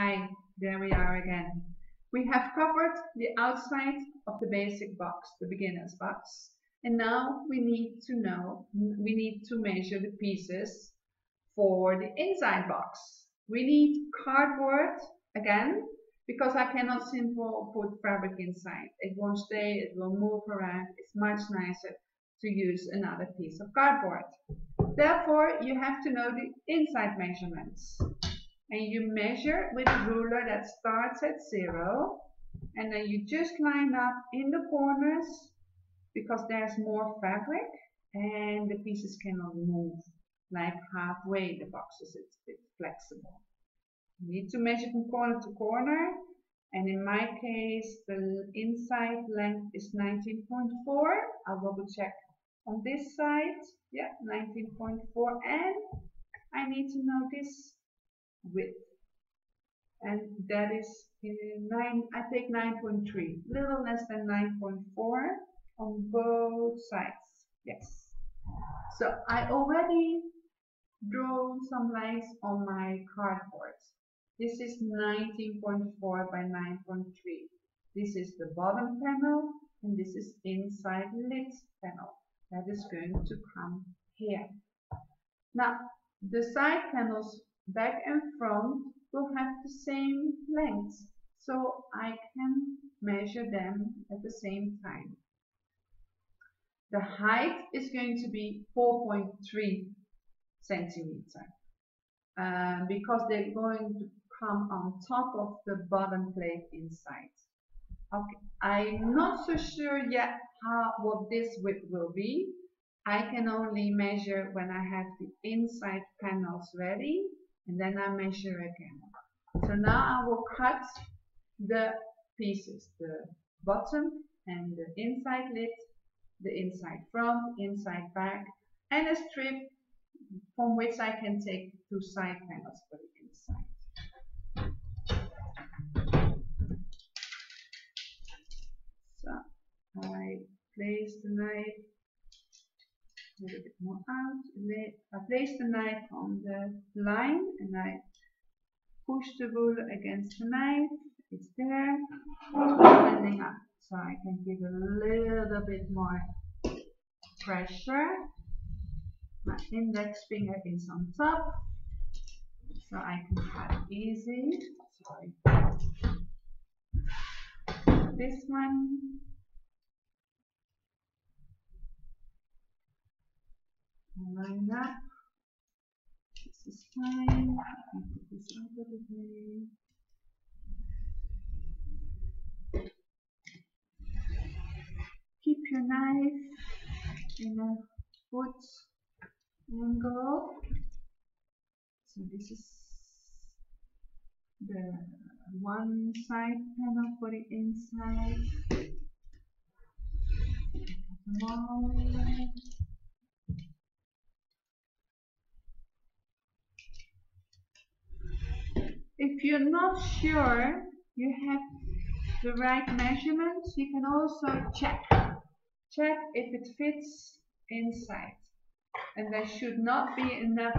Hi, there we are again. We have covered the outside of the basic box, the beginner's box, and now we need to measure the pieces for the inside box. We need cardboard again, because I cannot simply put fabric inside. It won't stay, it will move around. It's much nicer to use another piece of cardboard. Therefore, you have to know the inside measurements. And you measure with a ruler that starts at 0, and then you just line up in the corners because there's more fabric and the pieces cannot move like halfway. The box is a bit flexible. You need to measure from corner to corner, and in my case the inside length is 19.4. I'll double check on this side. Yeah, 19.4, and I need to know this width, and that is 9. I take 9.3, little less than 9.4 on both sides. Yes, so I already drew some lines on my cardboard. This is 19.4 by 9.3. This is the bottom panel, and this is inside lid panel that is going to come here. Now the side panels back and front will have the same length, so I can measure them at the same time. The height is going to be 4.3 centimeter because they're going to come on top of the bottom plate inside. Okay, I'm not so sure yet what this width will be. I can only measure when I have the inside panels ready, and then I measure again. So now I will cut the pieces, the bottom and the inside lid, the inside front, inside back, and a strip from which I can take 2 side panels for the inside. So I place the knife a little bit more out. I place the knife on the line and I push the ruler against the knife. It's there. It's bending up, so I can give a little bit more pressure. My index finger is on top, so I can cut easy. Sorry. This one. Line up. This is fine. I can put this out of the way. Keep your knife in a foot angle. So this is the one side panel for the inside. If you're not sure you have the right measurements, you can also check if it fits inside, and there should not be enough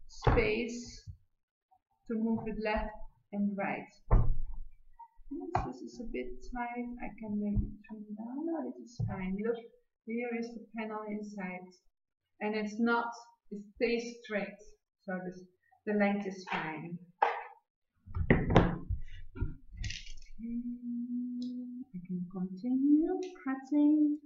space to move it left and right. Yes, this is a bit tight. I can maybe trim down. No, this is fine. Look, here is the panel inside, and it stays straight, so the length is fine. I can continue cutting.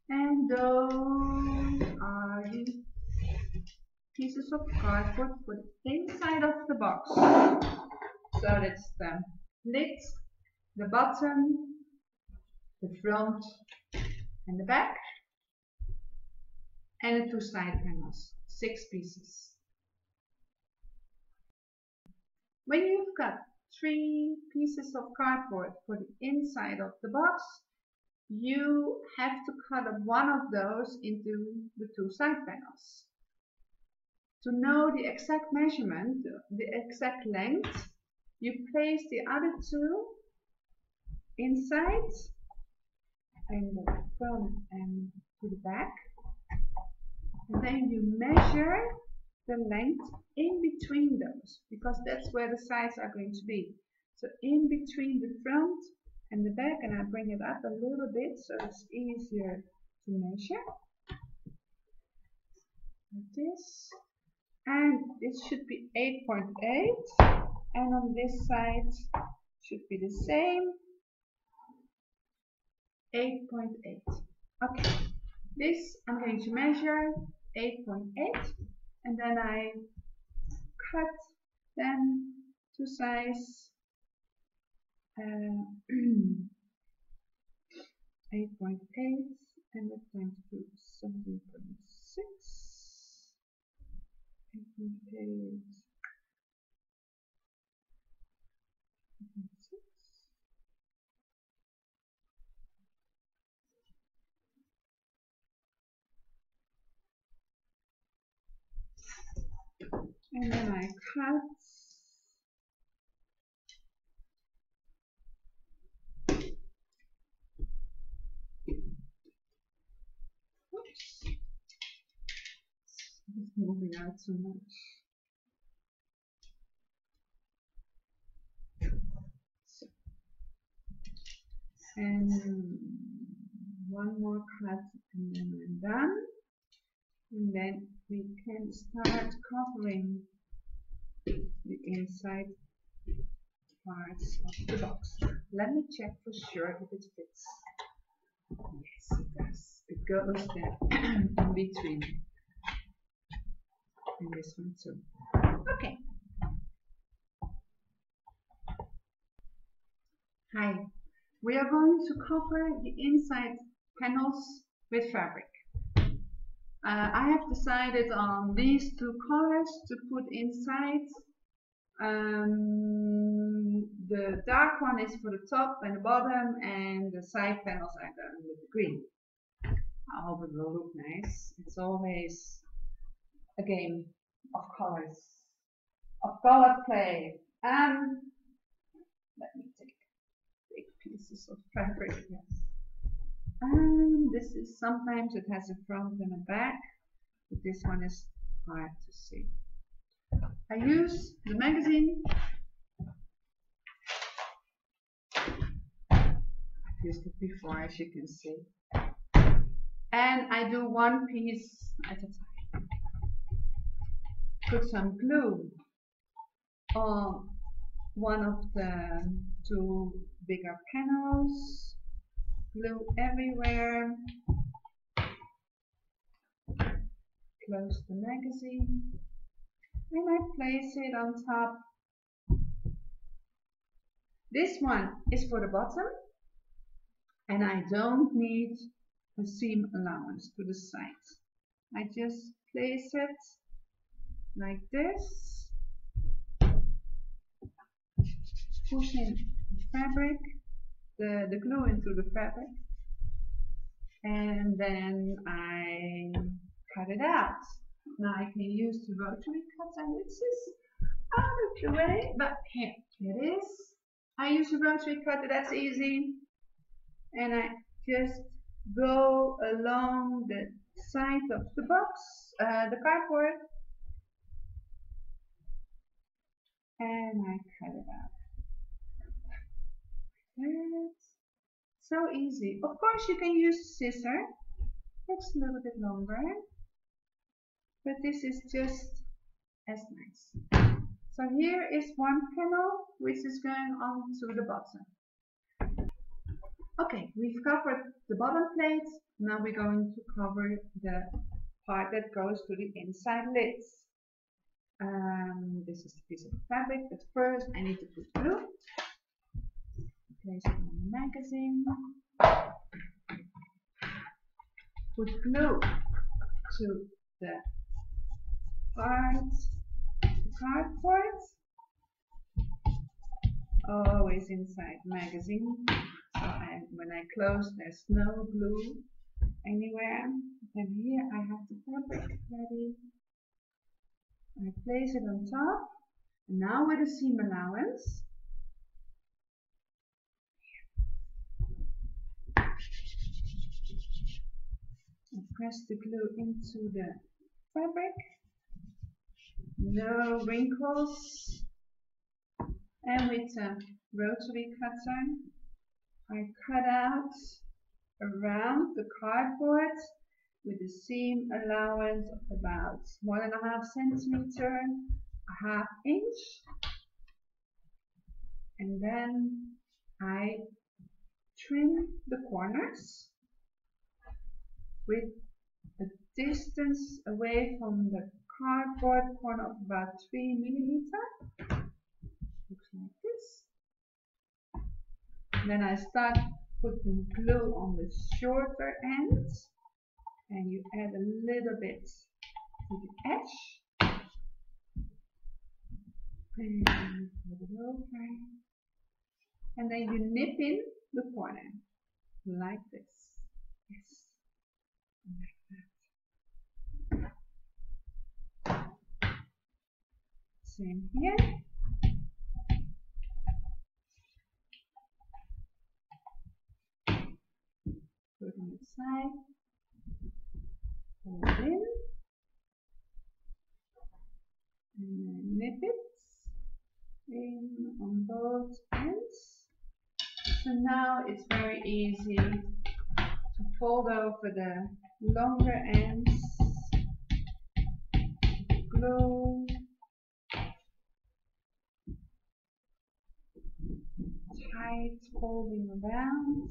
And those are the pieces of cardboard for the inside of the box. So that's the lid, the bottom, the front, and the back, and the 2 side panels, 6 pieces. When you've got 3 pieces of cardboard for the inside of the box, you have to cut up one of those into the 2 side panels. To know the exact measurement, the exact length, you place the other 2 inside in the front and to the back. And then you measure the length in between those, because that's where the sides are going to be. So in between the front and the back, and I bring it up a little bit so it's easier to measure. Like this. And this should be 8.8, and on this side should be the same, 8.8. Okay, this I'm going to measure 8.8, and then I cut them to size 8.8, and that's going to do 17.6. 8.8. And then I cut it's moving out so much. So, and one more cut, and then I'm done. And then we can start covering the inside parts of the box. Let me check for sure if it fits. Yes, it does. It goes there in between. And this one too. Okay. Hi. We are going to cover the inside panels with fabric. I have decided on these two colors to put inside. The dark one is for the top and the bottom, and the side panels are done with the green. I hope it will look nice. It's always a game of colors, of color play. Let me take big pieces of fabric. Yes. This is, sometimes it has a front and a back, but this one is hard to see. I use the magazine. I've used it before, as you can see. And I do one piece at a time. Put some glue on one of the two bigger panels. Glue everywhere. Close the magazine. And I place it on top. This one is for the bottom, and I don't need a seam allowance to the side. I just place it like this, push in the fabric, the glue into the fabric, and then I cut it out. Now I can use the rotary cutter, which is out of the way, but here it is. I use a rotary cutter, that's easy, and I just go along the side of the box, the cardboard, and I cut it out. It's so easy. Of course you can use a scissor, it's a little bit longer, but this is just as nice. So here is one panel which is going on to the bottom. Okay, we've covered the bottom plate. Now we're going to cover the part that goes to the inside lids. This is a piece of fabric, but first I need to put glue. Place it on the magazine. Put glue to the parts, the cardboard. Always inside magazine. So when I close, there's no glue anywhere. And here I have the fabric ready. I place it on top. And now with a seam allowance, press the glue into the fabric. No wrinkles. And with a rotary cutter, I cut out around the cardboard with a seam allowance of about 1.5 centimeter, a half inch, and then I trim the corners with a distance away from the cardboard corner of about 3 millimeter. Looks like this. Then I start putting glue on the shorter end, and you add a little bit to the edge, and put it over, and then you nip in the corner like this. Yes, like that. Same here. Put on the side, hold in, and then nip it in on both ends. So now it's very easy to fold over the longer ends, glue, tight folding around,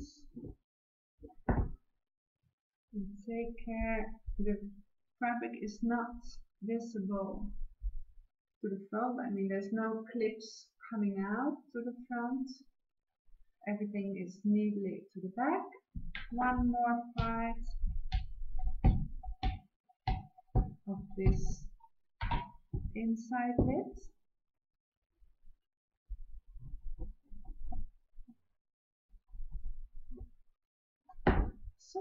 and take care the fabric is not visible to the front. I mean, there's no clips coming out to the front. Everything is neatly to the back. One more part of this inside lid. So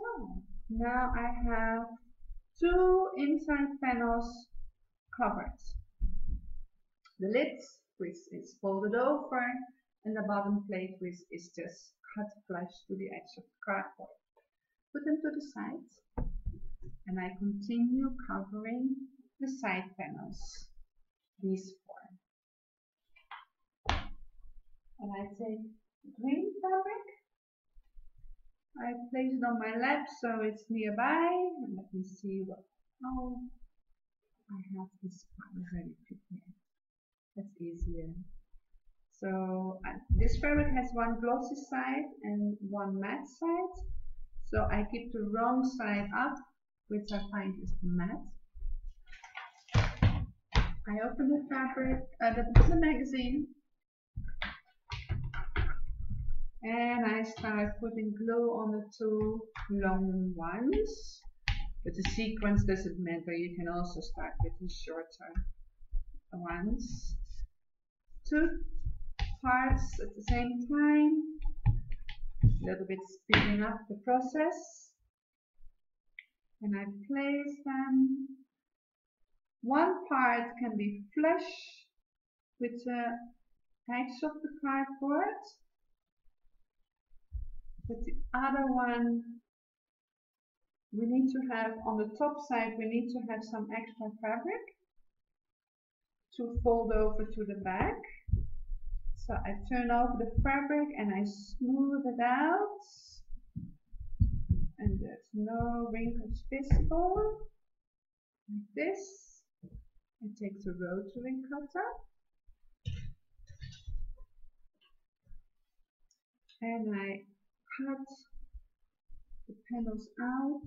now I have 2 inside panels covered. The lid, which is folded over, and the bottom plate, which is just cut flush to the edge of the cardboard. Put them to the side, and I continue covering the side panels, these 4. And I take green fabric, I place it on my lap so it's nearby, and let me see what, oh, I have this part already prepared. That's easier. So this fabric has one glossy side and one matte side. So I keep the wrong side up, which I find is the matte. I open the fabric, the magazine, and I start putting glue on the 2 long ones. But the sequence doesn't matter. You can also start with the shorter ones. 2 parts at the same time, a little bit speeding up the process, and I place them. One part can be flush with the edge of the cardboard, but the other one, we need to have, on the top side, we need to have some extra fabric to fold over to the back. So I turn over the fabric and I smooth it out, and there's no wrinkles visible, like this. I take the rotary cutter and I cut the panels out,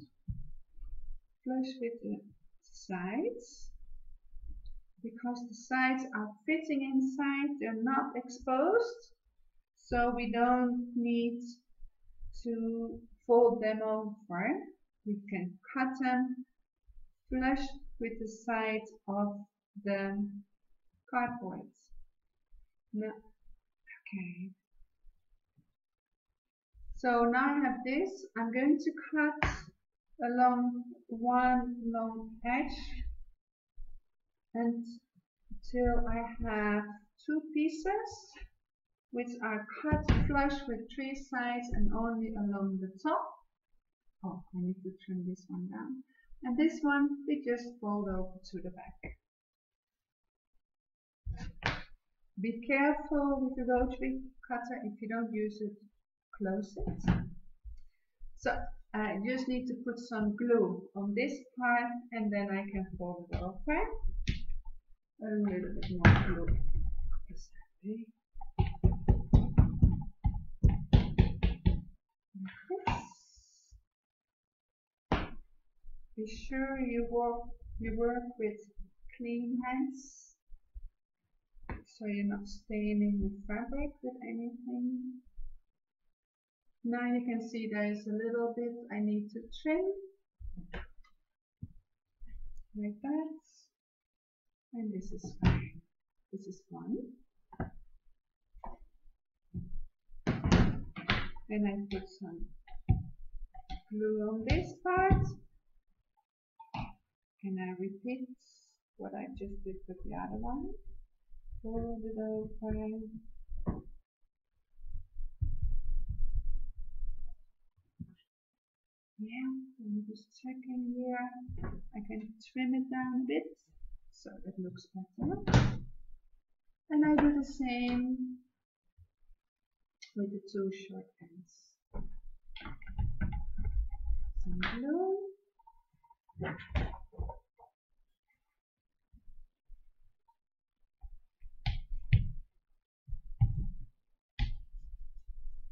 flush with the sides. Because the sides are fitting inside, they're not exposed, so we don't need to fold them over. We can cut them flush with the side of the cardboard. Now, okay. So now I have this. I'm going to cut along one long edge until I have 2 pieces which are cut flush with 3 sides and only along the top Oh, I need to trim this one down. And this one we just fold over to the back. Be careful with the rotary cutter. If you don't use it, close it. So I just need to put some glue on this part, and then I can fold it over. A little bit more glue. Exactly. Like this. Be sure you work with clean hands, so you're not staining the fabric with anything. Now you can see there's a little bit I need to trim, like that, and this is fine. This is one. And I put some glue on this part, and I repeat what I just did with the other one. Fold it over. Yeah, I'm just checking here. I can trim it down a bit so it looks better. And I do the same with the two short ends. Some glue.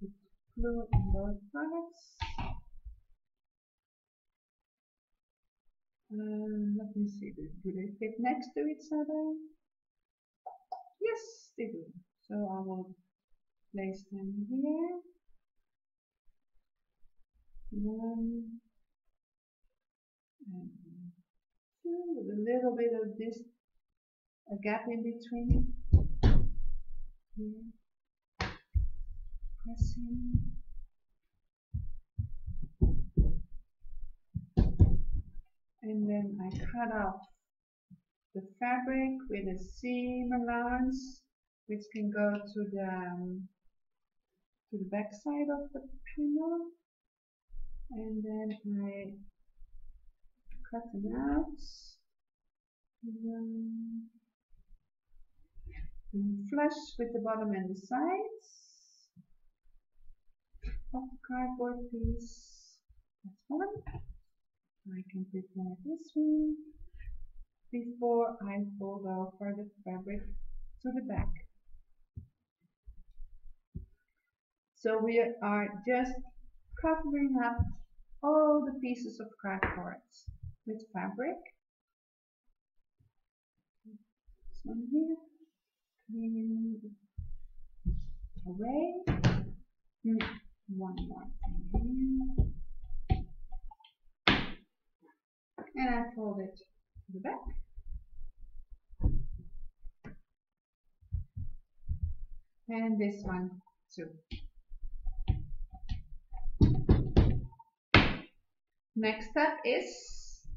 Put glue on both parts. Let me see, do they fit next to each other? Yes, they do. So I will place them here. One and two, with a little bit of this, a gap in between. Here, pressing. And then I cut off the fabric with a seam allowance, which can go to the back side of the panel. And then I cut them out and flush with the bottom and the sides of the cardboard piece. That's one. I can prepare this one before I fold over the fabric to the back. So we are just covering up all the pieces of cardboard with fabric. This one here, clean away. One more thing here. And I fold it to the back. And this one too. Next step is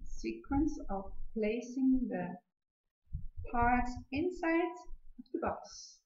sequence of placing the parts inside of the box.